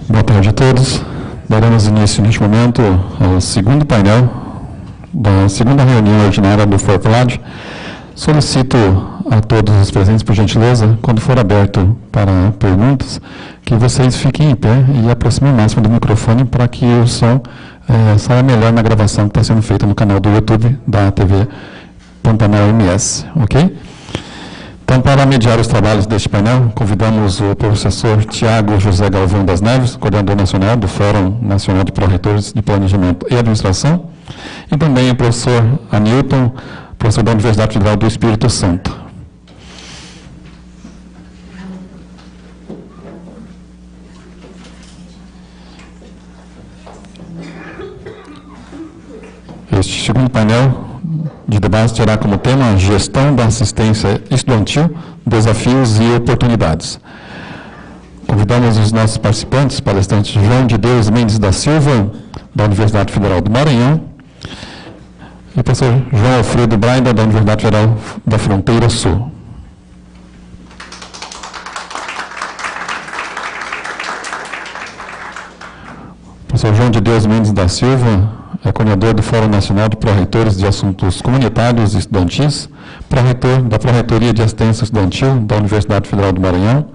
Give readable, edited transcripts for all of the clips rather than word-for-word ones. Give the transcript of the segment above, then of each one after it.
Boa tarde a todos. Daremos início neste momento ao segundo painel da segunda reunião ordinária do FORPLAD. Solicito a todos os presentes, por gentileza, quando for aberto para perguntas, que vocês fiquem em pé e aproximem o máximo do microfone para que o som saia melhor na gravação que está sendo feita no canal do YouTube da TV Pantanal MS, ok? Então, para mediar os trabalhos deste painel, convidamos o professor Tiago José Galvão das Neves, coordenador nacional do Fórum Nacional de Pró-Reitores de Planejamento e Administração, e também o professor Anilton, professor da Universidade Federal do Espírito Santo. Este segundo painel de debate terá como tema Gestão da Assistência Estudantil, Desafios e Oportunidades. Convidamos os nossos participantes, palestrantes João de Deus Mendes da Silva, da Universidade Federal do Maranhão, e o professor João Alfredo Braida, da Universidade Federal da Fronteira Sul. O professor João de Deus Mendes da Silva é coordenador do Fórum Nacional de Pró-Reitores de Assuntos Comunitários e Estudantis, pró-reitor da Pró-Reitoria de Assistência Estudantil da Universidade Federal do Maranhão,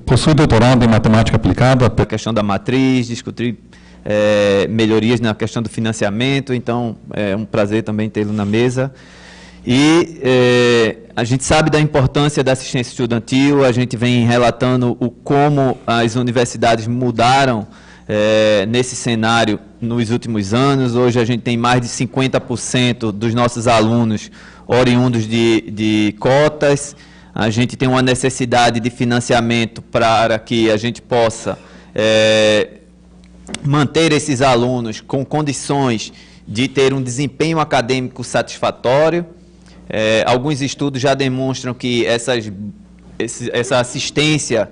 possui doutorado em Matemática Aplicada. A questão da matriz, discutir melhorias na questão do financiamento, então é um prazer também tê-lo na mesa. E a gente sabe da importância da assistência estudantil, a gente vem relatando como as universidades mudaram nesse cenário nos últimos anos. Hoje a gente tem mais de 50% dos nossos alunos oriundos de cotas. A gente tem uma necessidade de financiamento para que a gente possa manter esses alunos com condições de ter um desempenho acadêmico satisfatório. Alguns estudos já demonstram que essa assistência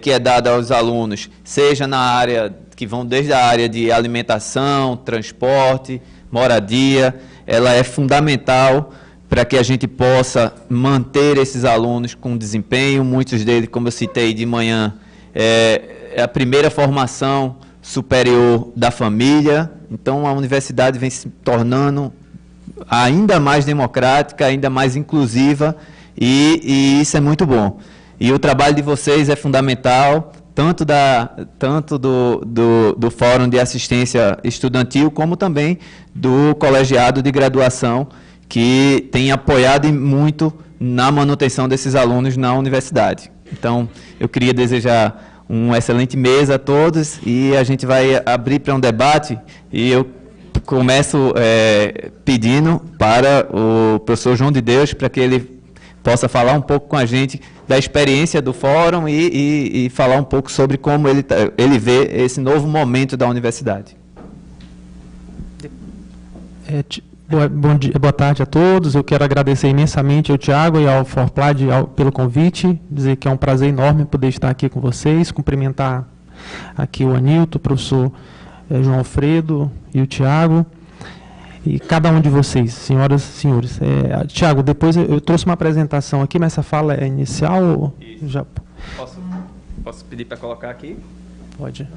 que é dada aos alunos, seja na área que vão desde a área de alimentação, transporte, moradia, ela é fundamental para que a gente possa manter esses alunos com desempenho. Muitos deles, como eu citei de manhã, é a primeira formação superior da família. Então, a universidade vem se tornando ainda mais democrática, ainda mais inclusiva, e isso é muito bom. E o trabalho de vocês é fundamental, tanto do Fórum de Assistência Estudantil, como também do colegiado de graduação, que tem apoiado muito na manutenção desses alunos na universidade. Então, eu queria desejar uma excelente mesa a todos, e a gente vai abrir para um debate, e eu começo pedindo para o professor João de Deus, para que ele possa falar um pouco com a gente da experiência do Fórum e falar um pouco sobre como ele vê esse novo momento da universidade. Bom dia, boa tarde a todos. Eu quero agradecer imensamente ao Tiago e ao FORPLAD pelo convite, dizer que é um prazer enorme poder estar aqui com vocês, cumprimentar aqui o Anilton, o professor João Alfredo e o Tiago, e cada um de vocês, senhoras e senhores. Tiago, depois eu trouxe uma apresentação aqui, mas essa fala é inicial? Ou já... Posso pedir para colocar aqui? Pode.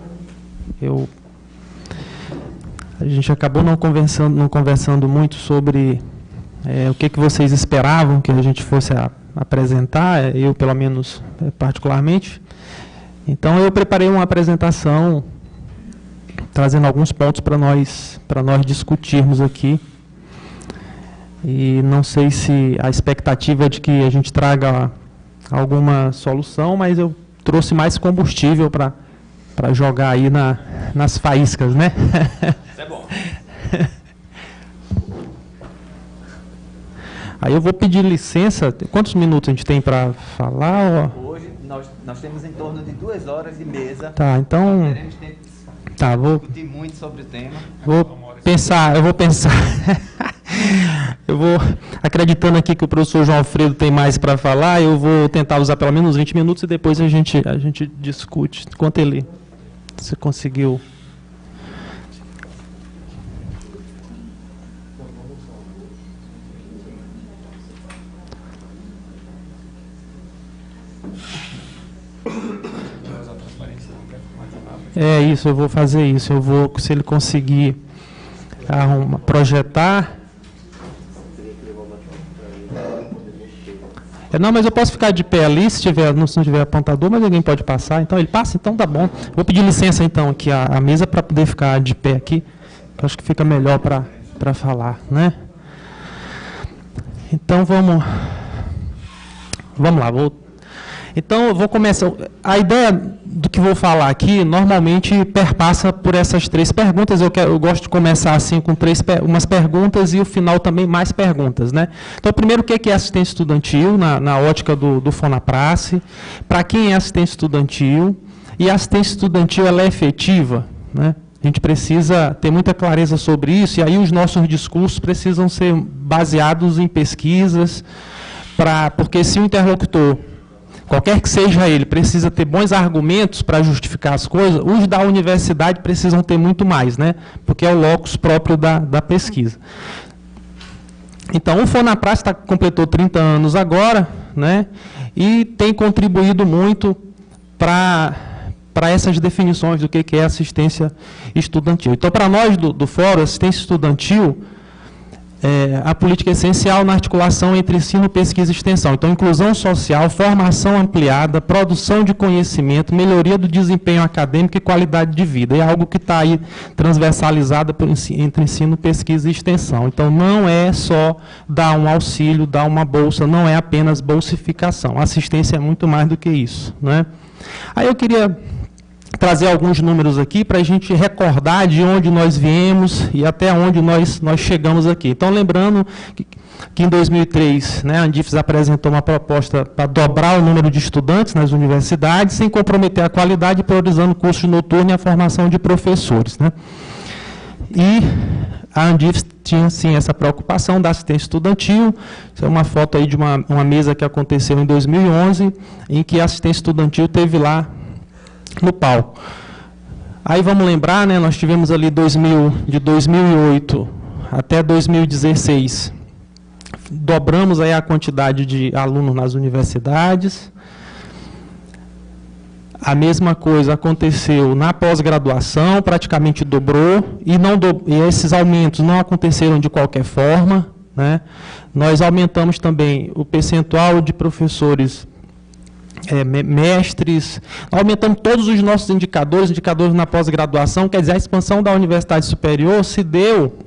A gente acabou não conversando muito sobre o que vocês esperavam que a gente fosse apresentar, eu, pelo menos, particularmente. Então, eu preparei uma apresentação trazendo alguns pontos para nós discutirmos aqui. E não sei se a expectativa é de que a gente traga alguma solução, mas eu trouxe mais combustível para jogar aí nas faíscas, né? Isso é bom. Aí eu vou pedir licença. Quantos minutos a gente tem para falar? Hoje nós temos em torno de 2 horas de mesa. Tá, então... vou discutir muito sobre o tema. Eu vou pensar. Eu vou, acreditando aqui que o professor João Alfredo tem mais para falar, eu vou tentar usar pelo menos 20 minutos e depois a gente discute. Enquanto ele... Você conseguiu É isso, eu vou fazer isso. Eu vou, se ele conseguir projetar. Não, mas eu posso ficar de pé ali, se não tiver apontador, mas alguém pode passar. Então, ele passa, então tá bom. Vou pedir licença, então, aqui a mesa para poder ficar de pé aqui. Eu acho que fica melhor para falar, né? Então, vamos lá. Então, eu vou começar. A ideia do que vou falar aqui, normalmente, perpassa por essas 3 perguntas. Eu gosto de começar assim com umas perguntas e o final também mais perguntas, né? Então, primeiro, o que é assistência estudantil, na ótica do Fonaprace? Para quem é assistência estudantil? E a assistência estudantil, ela é efetiva, né? A gente precisa ter muita clareza sobre isso, e aí os nossos discursos precisam ser baseados em pesquisas, porque se o interlocutor, qualquer que seja ele, precisa ter bons argumentos para justificar as coisas, os da universidade precisam ter muito mais, né? Porque é o locus próprio da pesquisa. Então, o Fonaprace completou 30 anos agora, né? E tem contribuído muito para essas definições do que é assistência estudantil. Então, para nós do Fórum, assistência estudantil, a política é essencial na articulação entre ensino, pesquisa e extensão. Então, inclusão social, formação ampliada, produção de conhecimento, melhoria do desempenho acadêmico e qualidade de vida. É algo que está aí transversalizado entre ensino, pesquisa e extensão. Então, não é só dar um auxílio, dar uma bolsa, não é apenas bolsificação. A assistência é muito mais do que isso, né? Aí eu queria trazer alguns números aqui para a gente recordar de onde nós viemos e até onde nós chegamos aqui. Então, lembrando que em 2003, né, a Andifes apresentou uma proposta para dobrar o número de estudantes nas universidades, sem comprometer a qualidade, priorizando cursos noturnos e a formação de professores, né? E a Andifes tinha, sim, essa preocupação da assistência estudantil. Isso é uma foto aí de uma mesa que aconteceu em 2011, em que a assistência estudantil teve lá no palco. Aí vamos lembrar, né, nós tivemos ali de 2008 até 2016, dobramos aí a quantidade de alunos nas universidades. A mesma coisa aconteceu na pós-graduação, praticamente dobrou, e esses aumentos não aconteceram de qualquer forma, né? Nós aumentamos também o percentual de professores mestres, aumentando todos os nossos indicadores na pós-graduação. Quer dizer, a expansão da universidade superior se deu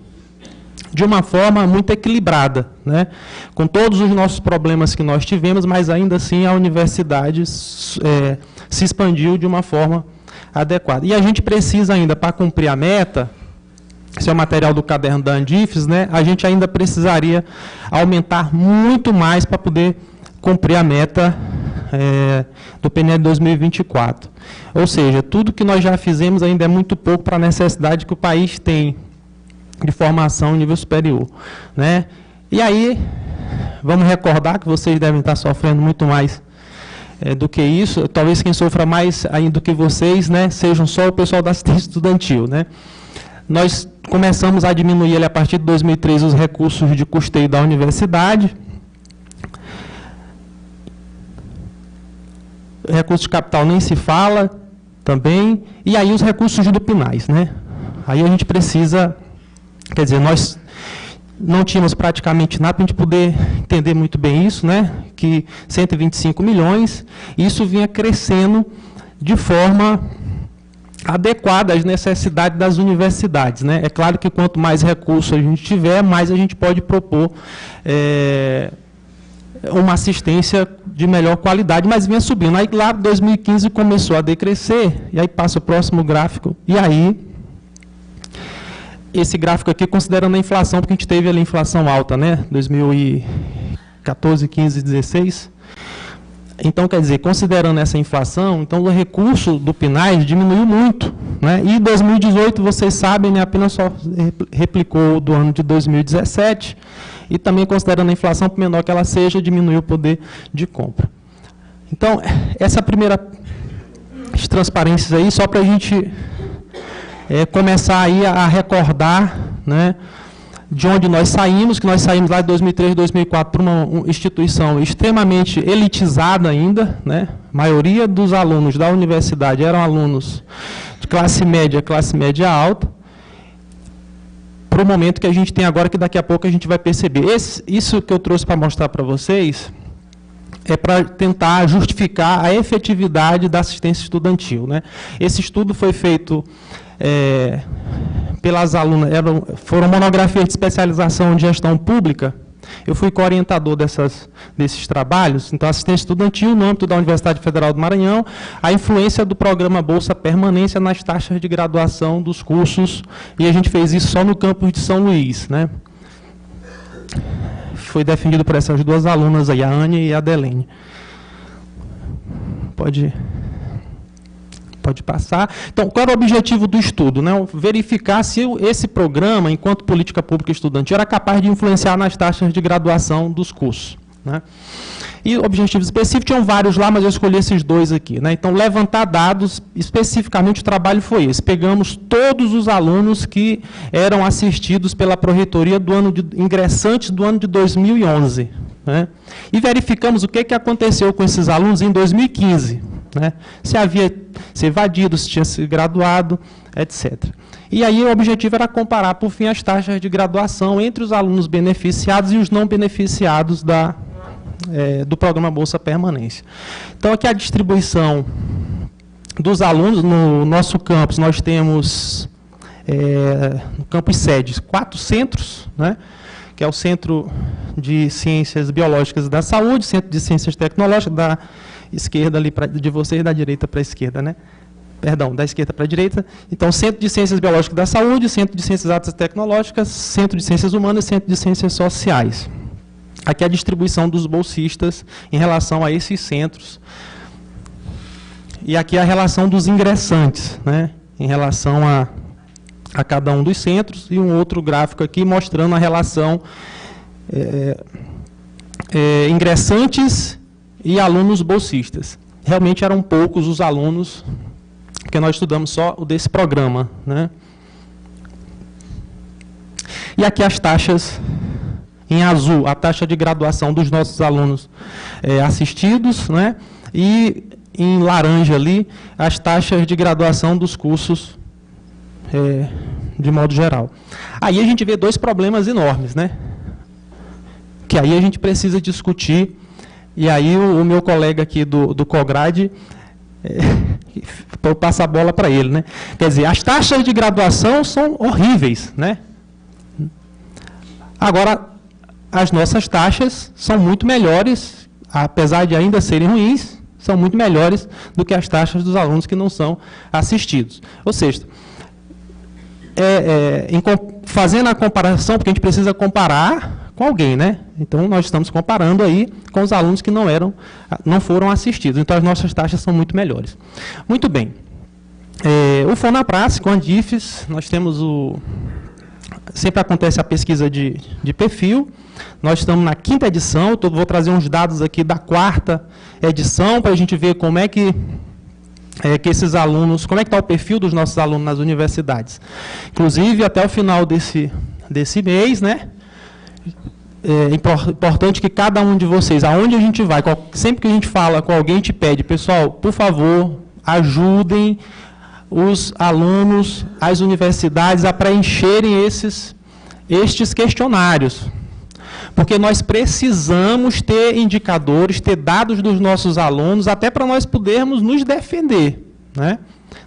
de uma forma muito equilibrada, né? Com todos os nossos problemas que nós tivemos, mas ainda assim a universidade se expandiu de uma forma adequada. E a gente precisa ainda, para cumprir a meta, esse é o material do caderno da Andifes, né? A gente ainda precisaria aumentar muito mais para poder cumprir a meta do PNL 2024. Ou seja, tudo que nós já fizemos ainda é muito pouco para a necessidade que o país tem de formação em nível superior, né? E aí, vamos recordar que vocês devem estar sofrendo muito mais do que isso. Talvez quem sofra mais ainda do que vocês, né, sejam só o pessoal da assistência estudantil, né? Nós começamos a diminuir a partir de 2003 os recursos de custeio da universidade. Recursos de capital nem se fala também. E aí os recursos do PNAES, né? Aí a gente precisa, quer dizer, nós não tínhamos praticamente nada para a gente poder entender muito bem isso, né? Que 125 milhões, isso vinha crescendo de forma adequada às necessidades das universidades, né? É claro que quanto mais recursos a gente tiver, mais a gente pode propor uma assistência de melhor qualidade, mas vinha subindo. Aí lá em 2015 começou a decrescer, e aí passa o próximo gráfico, e aí esse gráfico aqui considerando a inflação, porque a gente teve ali a inflação alta, né? 2014, 15, 16. Então, quer dizer, considerando essa inflação, então o recurso do PNAES diminuiu muito, né? E em 2018, vocês sabem, né, apenas só replicou do ano de 2017, e também considerando a inflação, por menor que ela seja, diminuiu o poder de compra. Então, essa primeira transparência aí, só para a gente começar aí a recordar, né, de onde nós saímos, que nós saímos lá de 2003, 2004 para uma instituição extremamente elitizada ainda, né? A maioria dos alunos da universidade eram alunos classe média alta, para o momento que a gente tem agora, que daqui a pouco a gente vai perceber. Isso que eu trouxe para mostrar para vocês é para tentar justificar a efetividade da assistência estudantil, né? Esse estudo foi feito pelas alunas, foram monografias de especialização de gestão pública. Eu fui co-orientador desses trabalhos. Então, assistência estudantil no âmbito da Universidade Federal do Maranhão, a influência do programa Bolsa Permanência nas taxas de graduação dos cursos, e a gente fez isso só no campus de São Luís, né? Foi defendido por essas duas alunas aí, a Ania e a Adelene. Pode passar. Então, qual era o objetivo do estudo, né? Verificar se esse programa, enquanto política pública estudantil, era capaz de influenciar nas taxas de graduação dos cursos, né? E objetivos específicos, tinham vários lá, mas eu escolhi esses dois aqui, né? Então, levantar dados, especificamente o trabalho foi esse. Pegamos todos os alunos que eram assistidos pela Pró-Reitoria ingressantes do ano de 2011, né? E verificamos o que aconteceu com esses alunos em 2015, né? Se havia se evadido, se tinha se graduado, etc. E aí o objetivo era comparar, por fim, as taxas de graduação entre os alunos beneficiados e os não beneficiados do programa Bolsa Permanência. Então, aqui a distribuição dos alunos. No nosso campus, nós temos, no campus sede, 4 centros, né? Que é o Centro de Ciências Biológicas e da Saúde, Centro de Ciências Tecnológicas, da esquerda ali de vocês, da direita para a esquerda, né? Perdão, da esquerda para a direita. Então, Centro de Ciências Biológicas da Saúde, Centro de Ciências Artes e Tecnológicas, Centro de Ciências Humanas e Centro de Ciências Sociais. Aqui a distribuição dos bolsistas em relação a esses centros. E aqui a relação dos ingressantes, né? Em relação a cada um dos centros, e um outro gráfico aqui mostrando a relação ingressantes e alunos bolsistas. Realmente eram poucos os alunos, porque nós estudamos só o desse programa, né? E aqui as taxas em azul, a taxa de graduação dos nossos alunos assistidos, né? E em laranja ali, as taxas de graduação dos cursos de modo geral. Aí a gente vê 2 problemas enormes, né? Que aí a gente precisa discutir. E aí o meu colega aqui do COGRAD, eu passo a bola para ele, né? Quer dizer, as taxas de graduação são horríveis, né? Agora, as nossas taxas são muito melhores, apesar de ainda serem ruins, são muito melhores do que as taxas dos alunos que não são assistidos. Ou seja, fazendo a comparação, porque a gente precisa comparar com alguém, né? Então, nós estamos comparando aí com os alunos que não foram assistidos. Então, as nossas taxas são muito melhores. Muito bem. O FONAPRAS, com a DIFES, nós temos sempre acontece a pesquisa de perfil. Nós estamos na 5ª edição, vou trazer uns dados aqui da 4ª edição, para a gente ver como é que esses alunos, como é que está o perfil dos nossos alunos nas universidades. Inclusive, até o final desse mês, né? É importante que cada um de vocês, aonde a gente vai, sempre que a gente fala com alguém, te pede, pessoal, por favor, ajudem os alunos, as universidades a preencherem estes questionários. Porque nós precisamos ter indicadores, ter dados dos nossos alunos, até para nós podermos nos defender, né?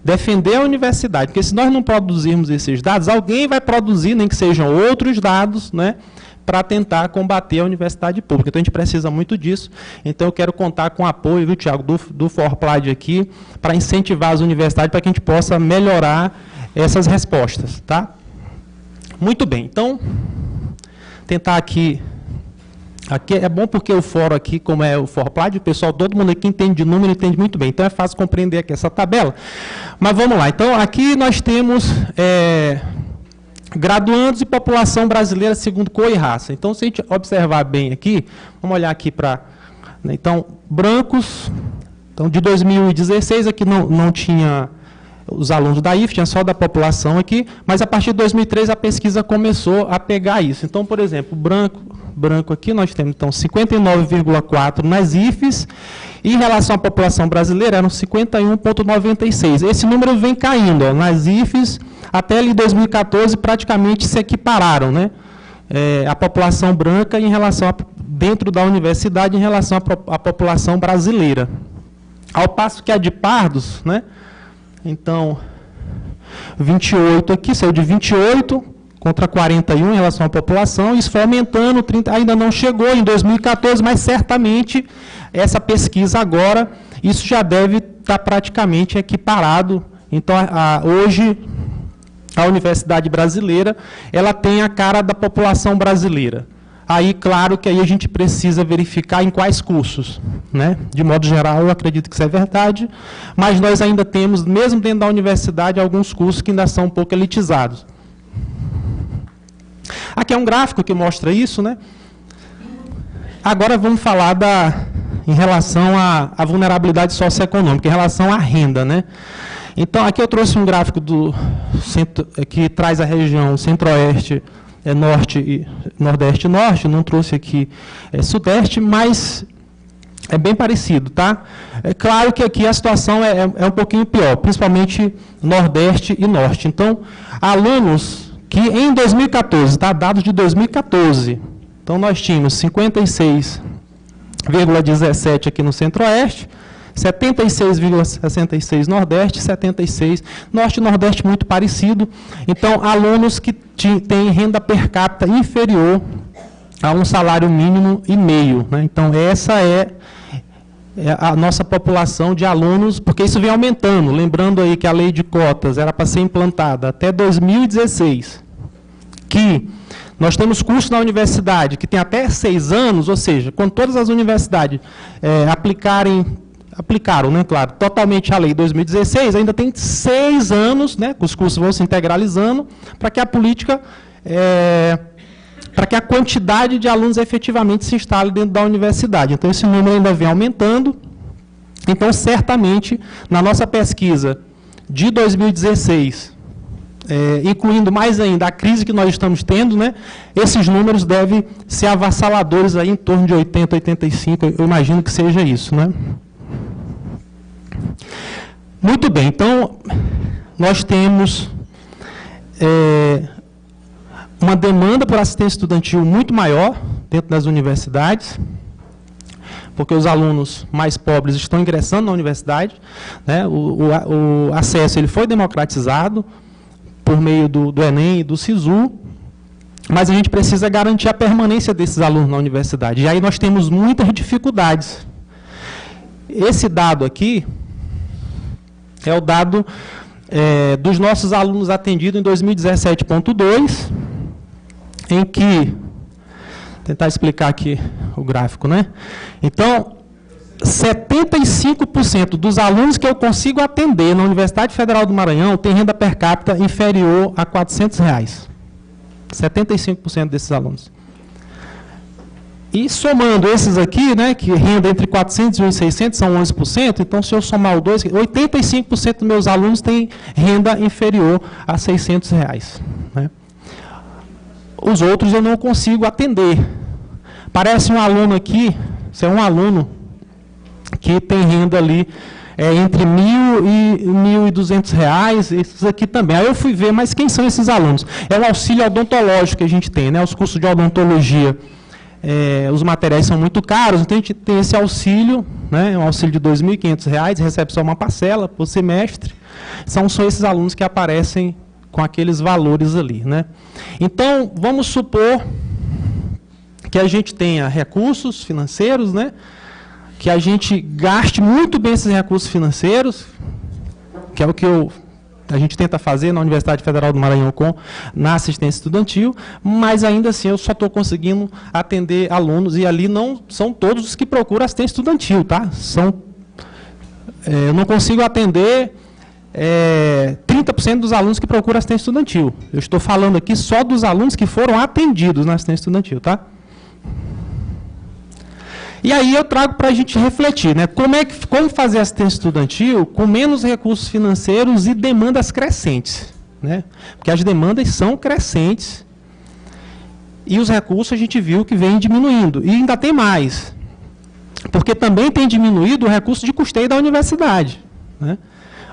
Defender a universidade. Porque se nós não produzirmos esses dados, alguém vai produzir, nem que sejam outros dados, né? Para tentar combater a universidade pública. Então, a gente precisa muito disso. Então, eu quero contar com o apoio, viu, Tiago, do FORPLAD aqui, para incentivar as universidades, para que a gente possa melhorar essas respostas, tá? Muito bem. Então, tentar aqui é bom porque o fórum aqui, como é o FORPLAD, o pessoal, todo mundo aqui entende de número, entende muito bem. Então, é fácil compreender aqui essa tabela. Mas vamos lá. Então, aqui nós temos graduandos e população brasileira segundo cor e raça. Então, se a gente observar bem aqui, vamos olhar aqui para... Né, então, brancos, então, de 2016, aqui não tinha os alunos da IF, tinha só da população aqui, mas a partir de 2003 a pesquisa começou a pegar isso. Então, por exemplo, branco aqui, nós temos, então, 59,4 nas IFES, e em relação à população brasileira, eram 51,96. Esse número vem caindo, ó, nas IFES, até ali 2014, praticamente se equipararam, né? A população branca em relação dentro da universidade em relação à população brasileira. Ao passo que a de pardos, né? Então, 28 aqui, saiu de 28 contra 41 em relação à população, isso foi aumentando, 30, ainda não chegou em 2014, mas certamente essa pesquisa agora, isso já deve estar praticamente equiparado. Então, hoje, a Universidade Brasileira, ela tem a cara da população brasileira. Aí, claro que aí a gente precisa verificar em quais cursos, né? De modo geral, eu acredito que isso é verdade, mas nós ainda temos, mesmo dentro da universidade, alguns cursos que ainda são um pouco elitizados. Aqui é um gráfico que mostra isso, né? Agora vamos falar em relação à vulnerabilidade socioeconômica, em relação à renda, né? Então, aqui eu trouxe um gráfico que traz a região centro-oeste, norte e nordeste e norte, não trouxe aqui sudeste, mas é bem parecido, tá? É claro que aqui a situação é um pouquinho pior, principalmente nordeste e norte. Então, alunos que em 2014, tá? Dados de 2014, então nós tínhamos 56,17 aqui no centro-oeste, 76,66 nordeste, 76 norte e nordeste muito parecido. Então, alunos que têm renda per capita inferior a um salário mínimo e meio, né? Então, essa é a nossa população de alunos, porque isso vem aumentando. Lembrando aí que a lei de cotas era para ser implantada até 2016, que nós temos cursos na universidade que tem até 6 anos, ou seja, quando todas as universidades aplicaram, né, claro, totalmente a lei de 2016, ainda tem 6 anos, né, que os cursos vão se integralizando, para que a política, para que a quantidade de alunos efetivamente se instale dentro da universidade. Então, esse número ainda vem aumentando. Então, certamente, na nossa pesquisa de 2016, incluindo mais ainda a crise que nós estamos tendo, né, esses números devem ser avassaladores aí em torno de 80, 85, eu imagino que seja isso, né? Muito bem, então, nós temos uma demanda por assistência estudantil muito maior dentro das universidades, porque os alunos mais pobres estão ingressando na universidade, né? O acesso ele foi democratizado por meio do Enem e do SISU, mas a gente precisa garantir a permanência desses alunos na universidade. E aí nós temos muitas dificuldades. Esse dado aqui é o dado dos nossos alunos atendidos em 2017.2, em que, tentar explicar aqui o gráfico, né? Então, 75% dos alunos que eu consigo atender na Universidade Federal do Maranhão tem renda per capita inferior a R$ 400. 75% desses alunos. E somando esses aqui, né, que renda entre 400 e 1.600 são 11%, então se eu somar o 2, 85% dos meus alunos têm renda inferior a R$ 600. Né? Os outros eu não consigo atender. Parece um aluno aqui, isso é um aluno que tem renda ali entre R$ 1.000 e R$ 1.200, esses aqui também. Aí eu fui ver, mas quem são esses alunos? É o auxílio odontológico que a gente tem, né? Os cursos de odontologia, os materiais são muito caros, então a gente tem esse auxílio, né? Um auxílio de R$ 2.500, recebe só uma parcela por semestre. São só esses alunos que aparecem com aqueles valores ali, né? Então, vamos supor que a gente tenha recursos financeiros, né? Que a gente gaste muito bem esses recursos financeiros, que é o que a gente tenta fazer na Universidade Federal do Maranhão na assistência estudantil, mas ainda assim eu só estou conseguindo atender alunos, e ali não são todos os que procuram assistência estudantil, tá? Eu não consigo atender 30% dos alunos que procuram assistência estudantil. Eu estou falando aqui só dos alunos que foram atendidos na assistência estudantil, tá? E aí eu trago para a gente refletir, né? Como fazer assistência estudantil com menos recursos financeiros e demandas crescentes, né? Porque as demandas são crescentes E os recursos a gente viu que vem diminuindo. E ainda tem mais. Porque também tem diminuído o recurso de custeio da universidade, né?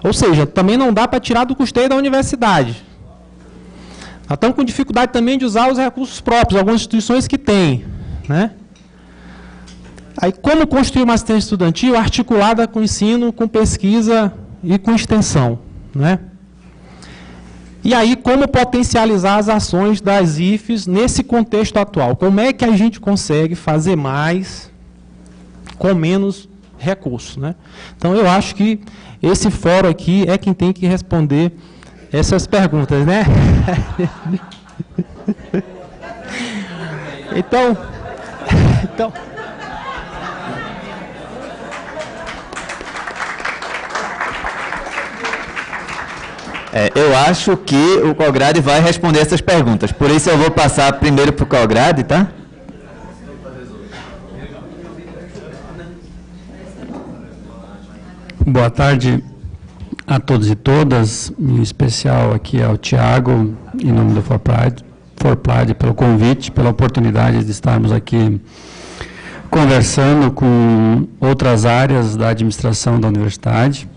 Ou seja, também não dá para tirar do custeio da universidade. Nós estamos com dificuldade também de usar os recursos próprios, algumas instituições que têm, né? Aí, como construir uma assistência estudantil articulada com ensino, com pesquisa e com extensão, né? E aí, como potencializar as ações das IFES nesse contexto atual? Como é que a gente consegue fazer mais com menos recursos, né? Então, eu acho que esse fórum aqui é quem tem que responder essas perguntas, né? Então, eu acho que o Cograde vai responder essas perguntas. Por isso eu vou passar primeiro para o Cograde, tá? Boa tarde a todos e todas, em especial aqui ao Tiago, em nome do ForPlad, pelo convite, pela oportunidade de estarmos aqui conversando com outras áreas da administração da universidade.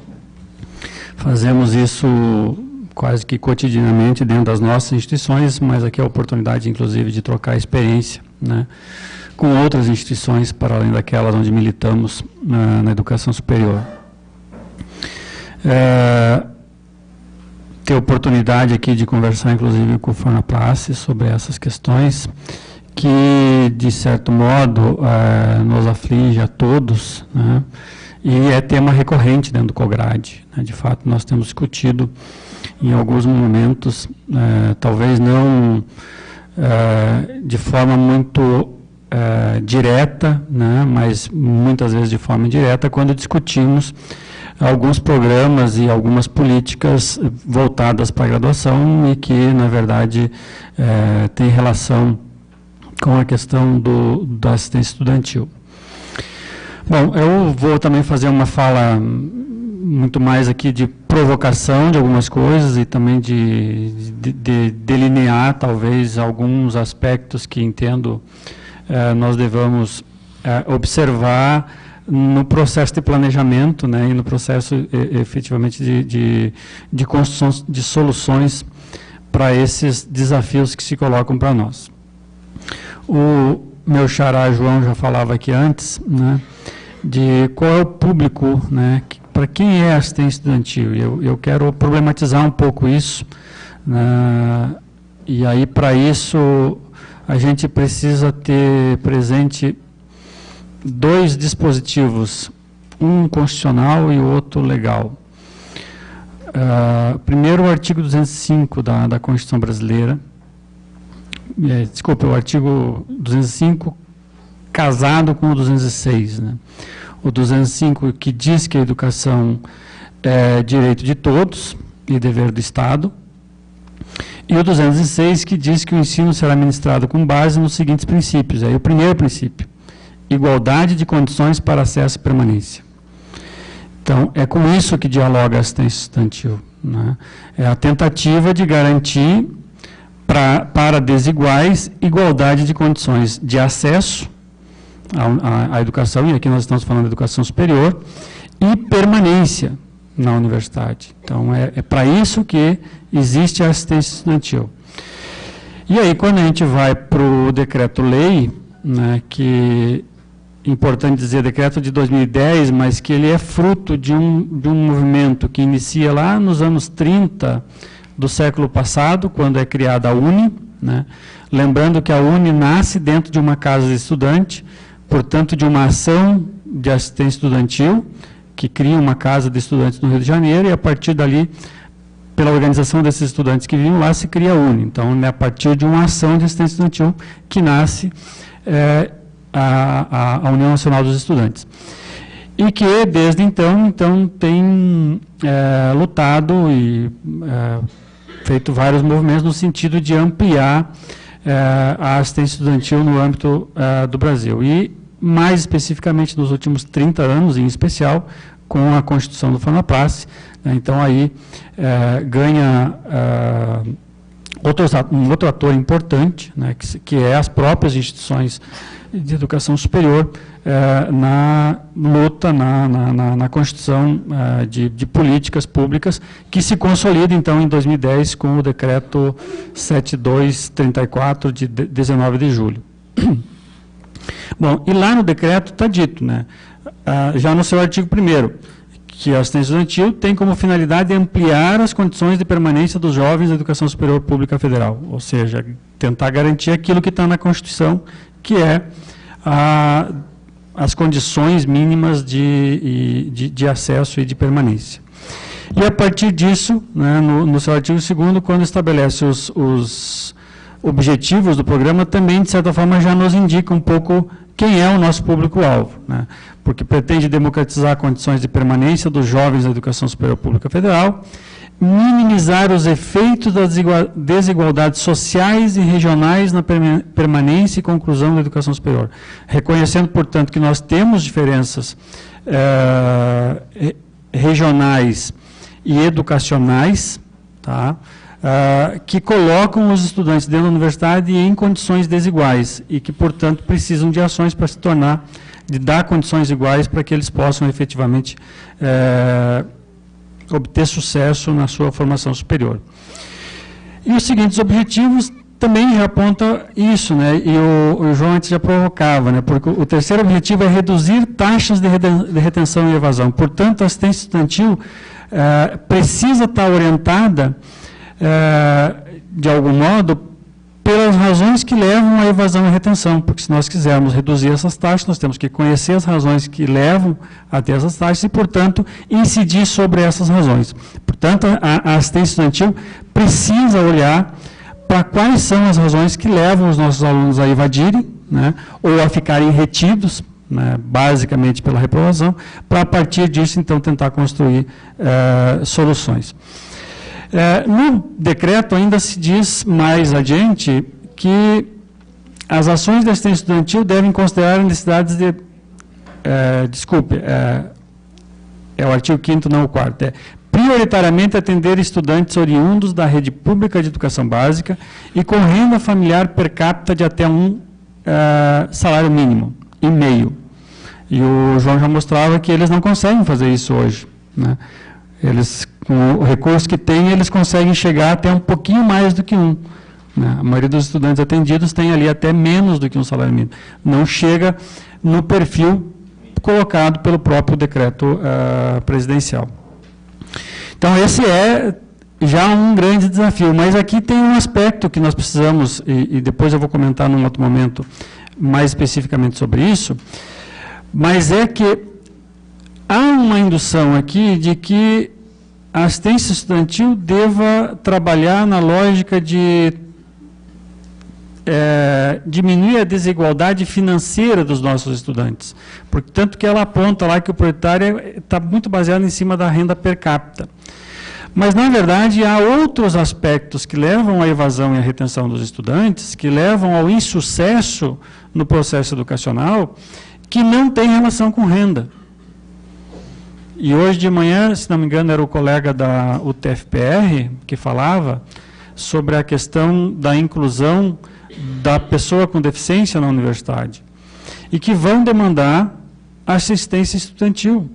Fazemos isso quase que cotidianamente dentro das nossas instituições, mas aqui é a oportunidade, inclusive, de trocar experiência, né, com outras instituições, para além daquelas onde militamos na educação superior. Ter oportunidade aqui de conversar, inclusive, com o FornaPlace sobre essas questões que, de certo modo, nos aflige a todos, né? E é tema recorrente dentro do Cograde, né? De fato, nós temos discutido em alguns momentos, talvez não de forma muito direta, né? Mas muitas vezes de forma indireta, quando discutimos alguns programas e algumas políticas voltadas para a graduação e que, na verdade, tem relação com a questão da assistência estudantil. Bom, eu vou também fazer uma fala muito mais aqui de provocação de algumas coisas e também de delinear, talvez, alguns aspectos que entendo nós devamos observar no processo de planejamento, né, e no processo efetivamente de construção de soluções para esses desafios que se colocam para nós. O meu xará João já falava aqui antes, né, de qual é o público, né, para quem é a assistência estudantil. Eu quero problematizar um pouco isso, né, e aí para isso a gente precisa ter presente dois dispositivos, um constitucional e o outro legal. Primeiro, o artigo 205 da Constituição Brasileira, desculpa, o artigo 205 casado com o 206, né? O 205 que diz que a educação é direito de todos e dever do Estado, e o 206 que diz que o ensino será ministrado com base nos seguintes princípios. Aí o primeiro princípio: igualdade de condições para acesso e permanência. Então, é com isso que dialoga a assistência estudantil, né? É a tentativa de garantir para desiguais igualdade de condições de acesso à educação, e aqui nós estamos falando de educação superior, e permanência na universidade. Então, é para isso que existe a assistência estudantil. E aí, quando a gente vai para o decreto-lei, né, que importante dizer, decreto de 2010, mas que ele é fruto de um movimento que inicia lá nos anos 30 do século passado, quando é criada a UNE, né? Lembrando que a UNE nasce dentro de uma casa de estudante, portanto, de uma ação de assistência estudantil, que cria uma casa de estudantes no Rio de Janeiro, e a partir dali, pela organização desses estudantes que viviam lá, se cria a UNE. Então, é a partir de uma ação de assistência estudantil que nasce a União Nacional dos Estudantes. E que, desde então tem lutado e feito vários movimentos no sentido de ampliar a assistência estudantil no âmbito do Brasil. E, mais especificamente, nos últimos 30 anos, em especial, com a Constituição do FornaPlace, né? Então, aí ganha Um outro ator importante, né, que é as próprias instituições de educação superior, na luta, na constituição de políticas públicas, que se consolida, então, em 2010, com o decreto 7234, de 19 de julho. Bom, e lá no decreto está dito, né, já no seu artigo 1º, que a assistência estudantil tem como finalidade ampliar as condições de permanência dos jovens da educação superior pública federal, ou seja, tentar garantir aquilo que está na Constituição, que é as condições mínimas de acesso e de permanência. E a partir disso, né, no seu artigo 2º, quando estabelece os objetivos do programa, também, de certa forma, já nos indica um pouco quem é o nosso público-alvo, né? Porque pretende democratizar condições de permanência dos jovens da educação superior pública federal, minimizar os efeitos das desigualdades sociais e regionais na permanência e conclusão da educação superior, reconhecendo, portanto, que nós temos diferenças regionais e educacionais, tá? Que colocam os estudantes dentro da universidade em condições desiguais e que, portanto, precisam de ações para se tornar, de dar condições iguais para que eles possam efetivamente obter sucesso na sua formação superior. E os seguintes objetivos também já apontam isso, né? E o João antes já provocava, né? Porque o terceiro objetivo é reduzir taxas de retenção e evasão. Portanto, a assistência estudantil precisa estar orientada de algum modo, pelas razões que levam à evasão e retenção, porque se nós quisermos reduzir essas taxas, nós temos que conhecer as razões que levam a ter essas taxas e, portanto, incidir sobre essas razões. Portanto, a assistência estudantil precisa olhar para quais são as razões que levam os nossos alunos a evadirem, né, ou a ficarem retidos, né, basicamente pela reprovação, para, a partir disso, então, tentar construir soluções. No decreto ainda se diz mais adiante que as ações de assistência estudantil devem considerar necessidades de... é o artigo 5º, não o 4º. Prioritariamente atender estudantes oriundos da rede pública de educação básica e com renda familiar per capita de até um salário mínimo e meio. E o João já mostrava que eles não conseguem fazer isso hoje, né? Eles, com o recurso que têm, eles conseguem chegar até um pouquinho mais do que um, né? A maioria dos estudantes atendidos tem ali até menos do que um salário mínimo. Não chega no perfil colocado pelo próprio decreto presidencial. Então, esse é já um grande desafio. Mas aqui tem um aspecto que nós precisamos, e depois eu vou comentar num outro momento mais especificamente sobre isso, mas é que há uma indução aqui de que a assistência estudantil deva trabalhar na lógica de diminuir a desigualdade financeira dos nossos estudantes. Portanto, que ela aponta lá que o prioritário está muito baseado em cima da renda per capita. Mas, na verdade, há outros aspectos que levam à evasão e à retenção dos estudantes, que levam ao insucesso no processo educacional, que não tem relação com renda. E hoje de manhã, se não me engano, era o colega da UTFPR que falava sobre a questão da inclusão da pessoa com deficiência na universidade, e que vão demandar assistência estudantil,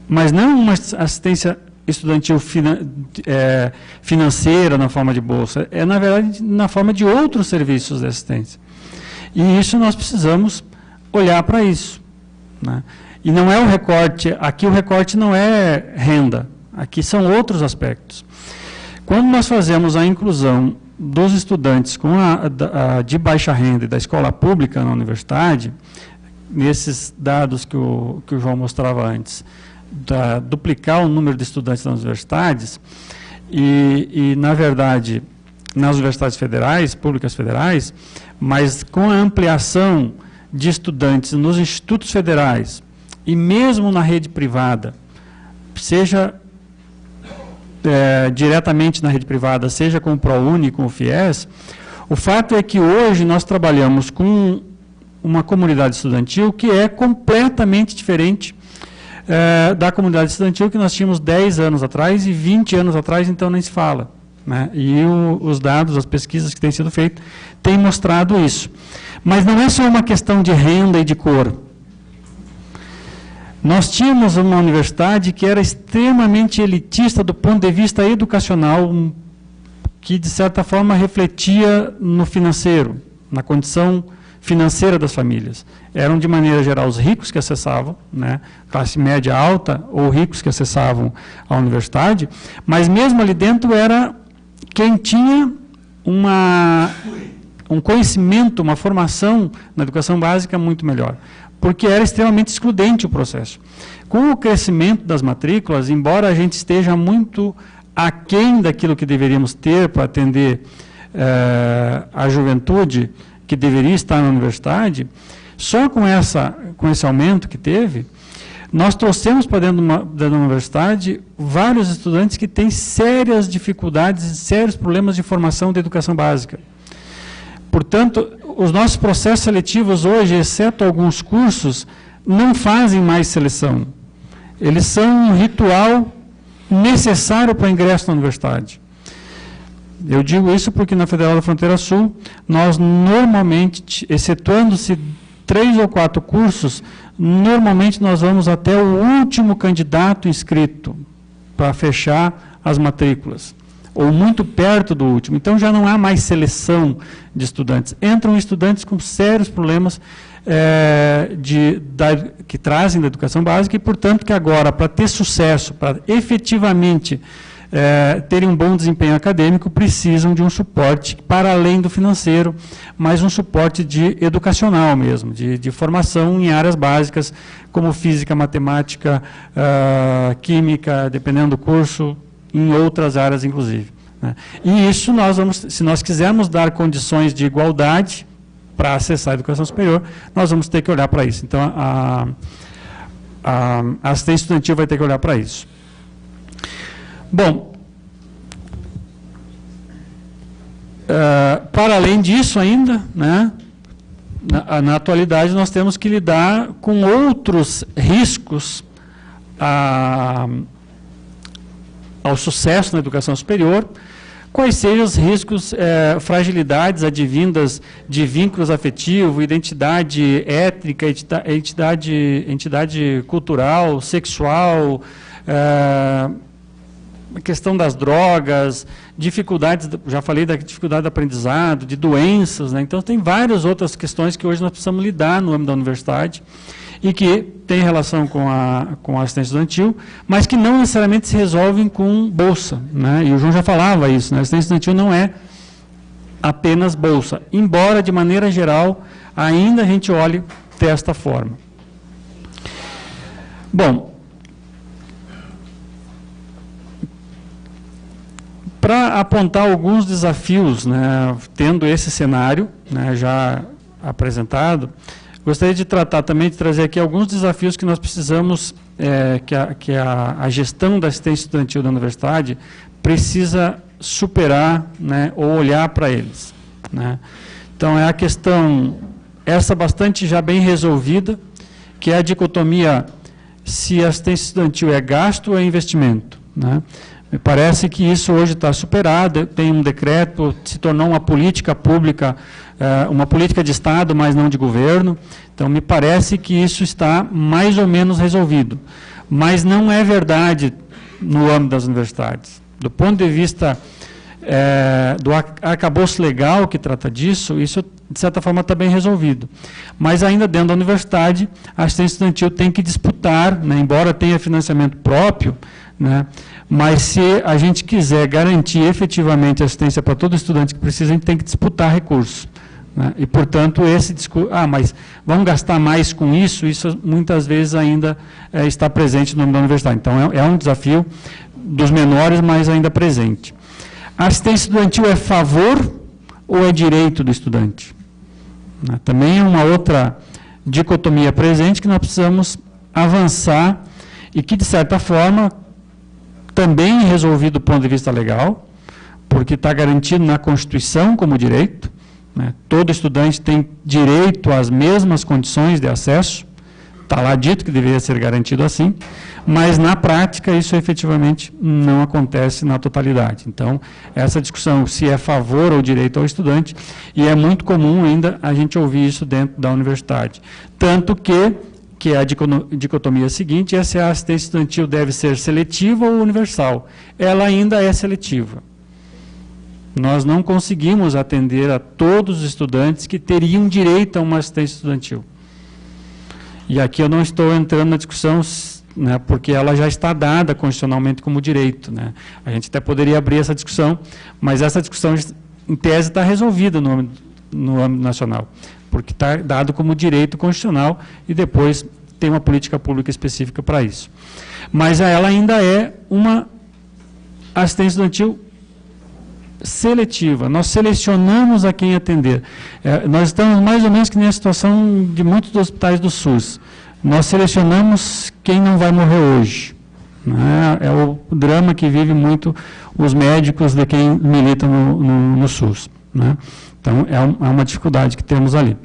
mas não uma assistência estudantil financeira na forma de bolsa, na verdade na forma de outros serviços de assistência. E isso nós precisamos olhar para isso, né? E não é o recorte, aqui o recorte não é renda, aqui são outros aspectos. Quando nós fazemos a inclusão dos estudantes de baixa renda e da escola pública na universidade, nesses dados que o João mostrava antes, duplicar o número de estudantes nas universidades, e na verdade, nas universidades federais, públicas federais, mas com a ampliação de estudantes nos institutos federais, e mesmo na rede privada, seja diretamente na rede privada, seja com o ProUni, com o FIES, o fato é que hoje nós trabalhamos com uma comunidade estudantil que é completamente diferente da comunidade estudantil que nós tínhamos 10 anos atrás e 20 anos atrás, então nem se fala, né? E os dados, as pesquisas que têm sido feitas, têm mostrado isso. Mas não é só uma questão de renda e de cor. Nós tínhamos uma universidade que era extremamente elitista do ponto de vista educacional, que, de certa forma, refletia no financeiro, na condição financeira das famílias. Eram, de maneira geral, os ricos que acessavam, né, classe média alta, ou ricos que acessavam a universidade, mas mesmo ali dentro era quem tinha um conhecimento, uma formação na educação básica muito melhor, porque era extremamente excludente o processo. Com o crescimento das matrículas, embora a gente esteja muito aquém daquilo que deveríamos ter para atender a juventude que deveria estar na universidade, só com esse aumento que teve, nós trouxemos para dentro da universidade vários estudantes que têm sérias dificuldades, sérios problemas de formação da educação básica. Portanto, os nossos processos seletivos hoje, exceto alguns cursos, não fazem mais seleção. Eles são um ritual necessário para o ingresso na universidade. Eu digo isso porque na Federal da Fronteira Sul, nós normalmente, excetuando-se 3 ou 4 cursos, normalmente nós vamos até o último candidato inscrito para fechar as matrículas, ou muito perto do último. Então já não há mais seleção de estudantes. Entram estudantes com sérios problemas que trazem da educação básica e, portanto, que agora, para ter sucesso, para efetivamente terem um bom desempenho acadêmico, precisam de um suporte para além do financeiro, mas um suporte educacional mesmo, de formação em áreas básicas, como física, matemática, química, dependendo do curso, em outras áreas, inclusive, né? E isso se nós quisermos dar condições de igualdade para acessar a educação superior, nós vamos ter que olhar para isso. Então, a assistência estudantil vai ter que olhar para isso. Bom, para além disso ainda, né, na atualidade nós temos que lidar com outros riscos ao sucesso na educação superior. Quais sejam os riscos, fragilidades advindas de vínculos afetivos, identidade étnica, entidade cultural, sexual, a questão das drogas, dificuldades, já falei da dificuldade de aprendizado, de doenças, né? Então tem várias outras questões que hoje nós precisamos lidar no âmbito da universidade e que tem relação com a assistência estudantil, mas que não necessariamente se resolvem com bolsa, né? E o João já falava isso, né? A assistência estudantil não é apenas bolsa, embora de maneira geral ainda a gente olhe desta forma. Bom, para apontar alguns desafios, né, tendo esse cenário, né, já apresentado, gostaria de trazer aqui alguns desafios que nós precisamos, que a gestão da assistência estudantil da universidade precisa superar, né, ou olhar para eles, né. Então, é a questão, essa bastante já bem resolvida, que é a dicotomia se a assistência estudantil é gasto ou é investimento, né. Me parece que isso hoje está superado, tem um decreto, se tornou uma política pública, uma política de Estado, mas não de governo. Então, me parece que isso está mais ou menos resolvido. Mas não é verdade no âmbito das universidades. Do ponto de vista do arcabouço legal que trata disso, isso, de certa forma, está bem resolvido. Mas ainda dentro da universidade, a assistência estudantil tem que disputar, né, embora tenha financiamento próprio, né, mas se a gente quiser garantir efetivamente assistência para todo estudante que precisa, a gente tem que disputar recursos, né? E, portanto, esse discurso, mas vamos gastar mais com isso muitas vezes ainda está presente no âmbito da universidade. Então, é um desafio dos menores, mas ainda presente. A assistência estudantil é favor ou é direito do estudante? Também é uma outra dicotomia presente que nós precisamos avançar e que, de certa forma, também resolvido do ponto de vista legal, porque está garantido na Constituição como direito, né? Todo estudante tem direito às mesmas condições de acesso, está lá dito que deveria ser garantido assim, mas na prática isso efetivamente não acontece na totalidade. Então, essa discussão se é a favor ou direito ao estudante, e é muito comum ainda a gente ouvir isso dentro da universidade. Tanto que é a dicotomia seguinte, é se a assistência estudantil deve ser seletiva ou universal. Ela ainda é seletiva. Nós não conseguimos atender a todos os estudantes que teriam direito a uma assistência estudantil. E aqui eu não estou entrando na discussão, né, porque ela já está dada constitucionalmente como direito, né. A gente até poderia abrir essa discussão, mas essa discussão, em tese, está resolvida no âmbito nacional, porque está dado como direito constitucional e depois tem uma política pública específica para isso. Mas ela ainda é uma assistência estudantil seletiva. Nós selecionamos a quem atender. Nós estamos mais ou menos que na situação de muitos dos hospitais do SUS. Nós selecionamos quem não vai morrer hoje. Né? É o drama que vive muito os médicos de quem milita no SUS. Né? Então, é uma dificuldade que temos ali.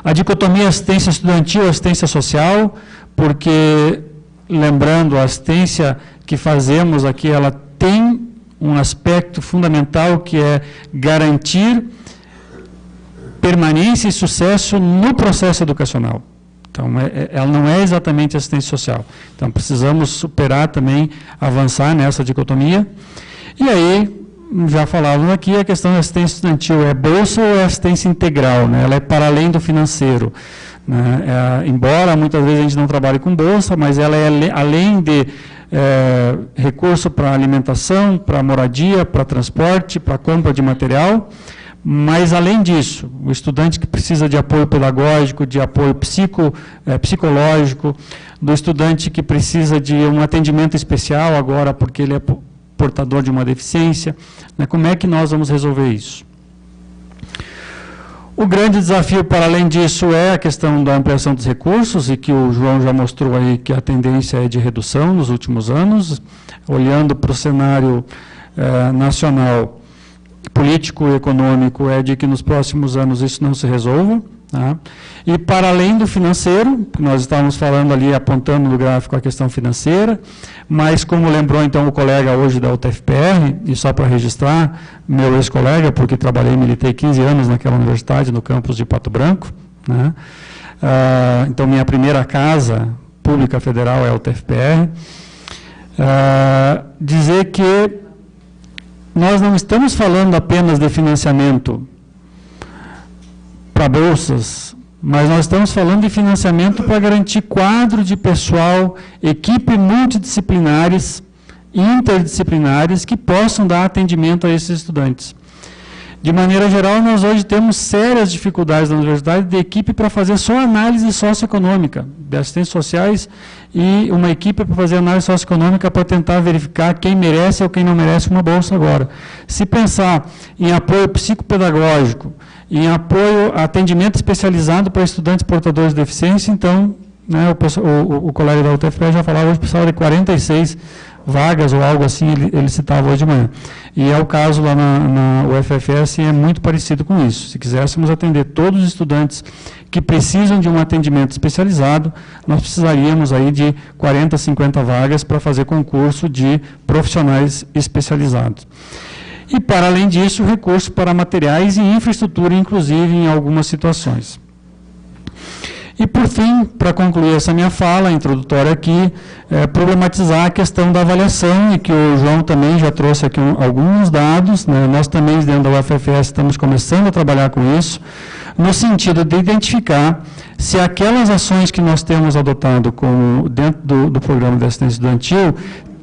A dicotomia assistência estudantil e assistência social, porque, lembrando, a assistência que fazemos aqui, ela tem um aspecto fundamental que é garantir permanência e sucesso no processo educacional. Então, ela não é exatamente assistência social. Então, precisamos superar também, avançar nessa dicotomia. E aí, já falávamos aqui, a questão da assistência estudantil é bolsa ou é assistência integral, né? Ela é para além do financeiro. Né? Embora muitas vezes a gente não trabalhe com bolsa, mas ela é além de recurso para alimentação, para moradia, para transporte, para compra de material, mas além disso, o estudante que precisa de apoio pedagógico, de apoio psicológico, do estudante que precisa de um atendimento especial agora porque ele é portador de uma deficiência, né? Como é que nós vamos resolver isso? O grande desafio, para além disso, é a questão da ampliação dos recursos, e que o João já mostrou aí que a tendência é de redução nos últimos anos, olhando para o cenário nacional, político e econômico, é de que nos próximos anos isso não se resolva. Tá? E para além do financeiro, nós estávamos falando ali, apontando no gráfico a questão financeira, mas como lembrou então o colega hoje da UTFPR, e só para registrar, meu ex-colega, porque trabalhei e militei 15 anos naquela universidade, no campus de Pato Branco, né? Então minha primeira casa pública federal é a UTFPR, dizer que nós não estamos falando apenas de financiamento para bolsas, mas nós estamos falando de financiamento para garantir quadro de pessoal, equipe multidisciplinares, interdisciplinares, que possam dar atendimento a esses estudantes. De maneira geral, nós hoje temos sérias dificuldades na universidade de equipe para fazer só análise socioeconômica, de assistentes sociais, e uma equipe para fazer análise socioeconômica para tentar verificar quem merece ou quem não merece uma bolsa agora. Se pensar em apoio psicopedagógico, em apoio a atendimento especializado para estudantes portadores de deficiência, então, né, o colega da UTFPR já falava, hoje precisava de 46 vagas ou algo assim, ele citava hoje de manhã. E é o caso lá na UFFS, e é muito parecido com isso. Se quiséssemos atender todos os estudantes que precisam de um atendimento especializado, nós precisaríamos aí de 40, 50 vagas para fazer concurso de profissionais especializados. E, para além disso, recurso para materiais e infraestrutura, inclusive, em algumas situações. E, por fim, para concluir essa minha fala introdutória aqui, problematizar a questão da avaliação, e que o João também já trouxe aqui alguns dados, né? Nós também, dentro da UFFS, estamos começando a trabalhar com isso, no sentido de identificar se aquelas ações que nós temos adotado como dentro do programa de assistência estudantil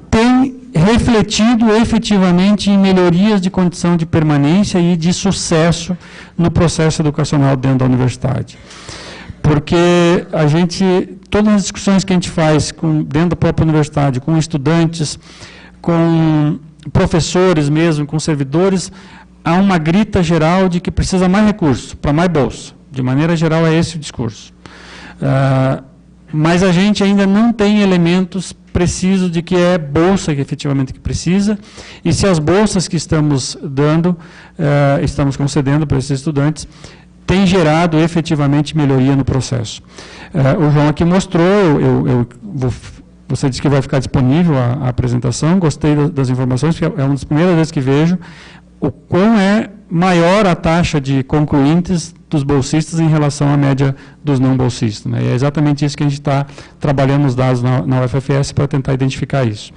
têm refletido efetivamente em melhorias de condição de permanência e de sucesso no processo educacional dentro da universidade. Porque todas as discussões que a gente faz dentro da própria universidade, com estudantes, com professores mesmo, com servidores, há uma grita geral de que precisa mais recursos, para mais bolsa. De maneira geral, é esse o discurso. Mas a gente ainda não tem elementos precisos de que é bolsa que efetivamente que precisa, e se as bolsas que estamos dando, estamos concedendo para esses estudantes, tem gerado efetivamente melhoria no processo. O João aqui mostrou, eu vou Você disse que vai ficar disponível a apresentação, gostei das informações, porque é uma das primeiras vezes que vejo o quão é maior a taxa de concluintes dos bolsistas em relação à média dos não bolsistas, né? E é exatamente isso que a gente está trabalhando os dados na UFFS para tentar identificar isso.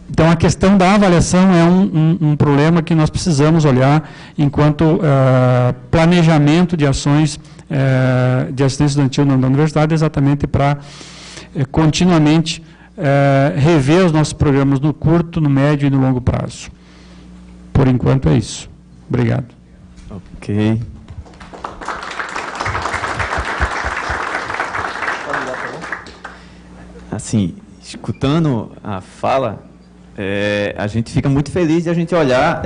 Então, a questão da avaliação é um problema que nós precisamos olhar enquanto planejamento de ações de assistência estudantil na universidade, exatamente para continuamente rever os nossos programas no curto, no médio e no longo prazo. Por enquanto é isso. Obrigado. Ok. Assim, escutando a fala, a gente fica muito feliz de a gente olhar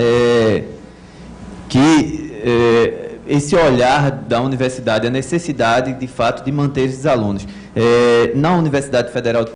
que esse olhar da universidade, a necessidade, de fato, de manter esses alunos. Na Universidade Federal de